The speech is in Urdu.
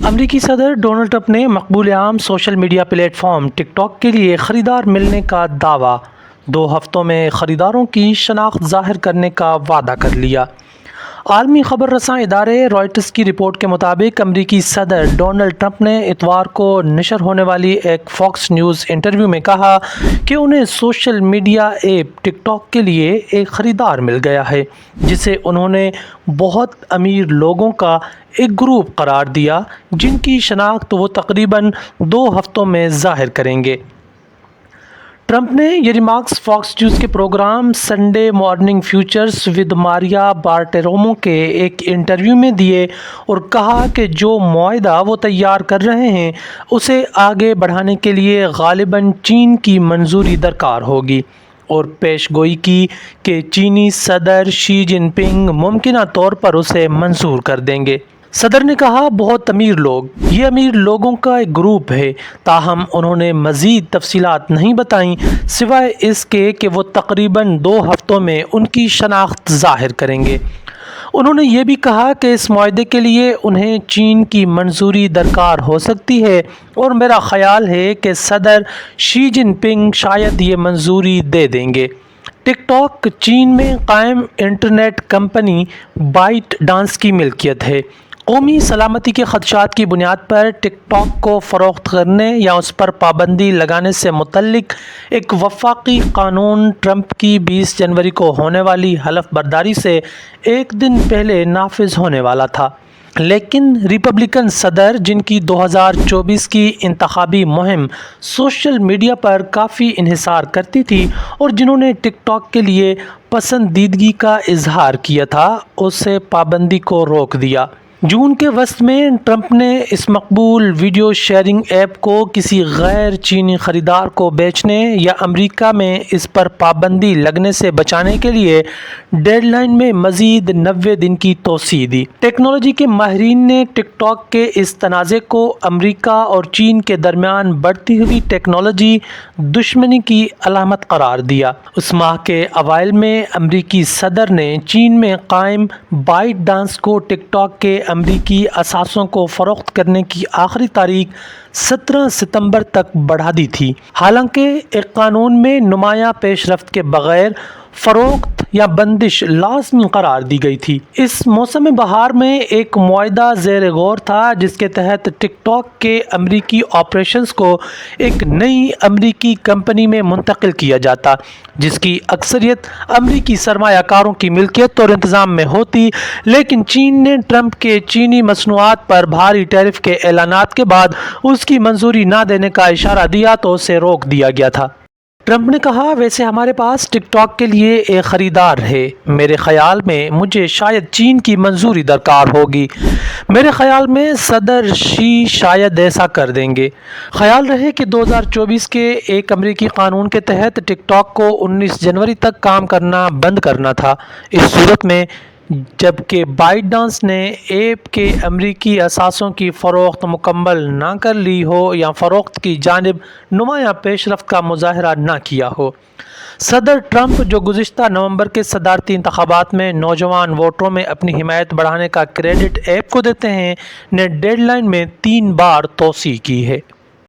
امریکی صدر ڈونلڈ ٹرمپ نے مقبول عام سوشل میڈیا پلیٹ فارم ٹک ٹاک کے لیے خریدار ملنے کا دعویٰ 2 ہفتوں میں خریداروں کی شناخت ظاہر کرنے کا وعدہ کر لیا۔ عالمی خبر رساں ادارے رائٹرز کی رپورٹ کے مطابق امریکی صدر ڈونلڈ ٹرمپ نے اتوار کو نشر ہونے والی ایک فاکس نیوز انٹرویو میں کہا کہ انہیں سوشل میڈیا ایپ ٹک ٹاک کے لیے ایک خریدار مل گیا ہے، جسے انہوں نے بہت امیر لوگوں کا ایک گروپ قرار دیا، جن کی شناخت وہ تقریباً 2 ہفتوں میں ظاہر کریں گے۔ ٹرمپ نے یہ ریمارکس فاکس نیوز کے program Sunday Morning Futures with Maria Bartiromo کے ایک انٹرویو میں دیے اور کہا کہ جو معاہدہ وہ تیار کر رہے ہیں اسے آگے بڑھانے کے لیے غالباً چین کی منظوری درکار ہوگی، اور پیش گوئی کی کہ چینی صدر شی جن پنگ ممکنہ طور پر اسے منظور کر دیں گے۔ صدر نے کہا، بہت امیر لوگ، یہ امیر لوگوں کا ایک گروپ ہے، تاہم انہوں نے مزید تفصیلات نہیں بتائیں سوائے اس کے کہ وہ تقریباً 2 ہفتوں میں ان کی شناخت ظاہر کریں گے۔ انہوں نے یہ بھی کہا کہ اس معاہدے کے لیے انہیں چین کی منظوری درکار ہو سکتی ہے، اور میرا خیال ہے کہ صدر شی جن پنگ شاید یہ منظوری دے دیں گے۔ ٹک ٹاک چین میں قائم انٹرنیٹ کمپنی بائٹ ڈانس کی ملکیت ہے۔ قومی سلامتی کے خدشات کی بنیاد پر ٹک ٹاک کو فروخت کرنے یا اس پر پابندی لگانے سے متعلق ایک وفاقی قانون ٹرمپ کی 20 جنوری کو ہونے والی حلف برداری سے ایک دن پہلے نافذ ہونے والا تھا، لیکن ریپبلکن صدر، جن کی 2024 کی انتخابی مہم سوشل میڈیا پر کافی انحصار کرتی تھی اور جنہوں نے ٹک ٹاک کے لیے پسندیدگی کا اظہار کیا تھا، اسے پابندی کو روک دیا۔ جون کے وسط میں ٹرمپ نے اس مقبول ویڈیو شیئرنگ ایپ کو کسی غیر چینی خریدار کو بیچنے یا امریکہ میں اس پر پابندی لگنے سے بچانے کے لیے ڈیڈ لائن میں مزید 90 دن کی توسیع دی۔ ٹیکنالوجی کے ماہرین نے ٹک ٹاک کے اس تنازع کو امریکہ اور چین کے درمیان بڑھتی ہوئی ٹیکنالوجی دشمنی کی علامت قرار دیا۔ اس ماہ کے اوائل میں امریکی صدر نے چین میں قائم بائٹ ڈانس کو ٹک ٹاک کے امریکی اثاثوں کو فروخت کرنے کی آخری تاریخ 17 ستمبر تک بڑھا دی تھی، حالانکہ ایک قانون میں نمایاں پیش رفت کے بغیر فروخت یا بندش لازمی قرار دی گئی تھی۔ اس موسم بہار میں ایک معاہدہ زیر غور تھا جس کے تحت ٹک ٹاک کے امریکی آپریشنز کو ایک نئی امریکی کمپنی میں منتقل کیا جاتا، جس کی اکثریت امریکی سرمایہ کاروں کی ملکیت اور انتظام میں ہوتی، لیکن چین نے ٹرمپ کے چینی مصنوعات پر بھاری ٹیرف کے اعلانات کے بعد اس کی منظوری نہ دینے کا اشارہ دیا تو اسے روک دیا گیا تھا۔ ٹرمپ نے کہا، ویسے ہمارے پاس ٹک ٹاک کے لیے ایک خریدار ہے، میرے خیال میں مجھے شاید چین کی منظوری درکار ہوگی، میرے خیال میں صدر شی شاید ایسا کر دیں گے۔ خیال رہے کہ 2024 کے ایک امریکی قانون کے تحت ٹک ٹاک کو 19 جنوری تک کام کرنا بند کرنا تھا۔ اس صورت میں جبکہ بائٹ ڈانس نے ایپ کے امریکی اثاثوں کی فروخت مکمل نہ کر لی ہو یا فروخت کی جانب نمایاں پیش رفت کا مظاہرہ نہ کیا ہو، صدر ٹرمپ، جو گزشتہ نومبر کے صدارتی انتخابات میں نوجوان ووٹروں میں اپنی حمایت بڑھانے کا کریڈٹ ایپ کو دیتے ہیں، نے ڈیڈ لائن میں 3 بار توسیع کی ہے۔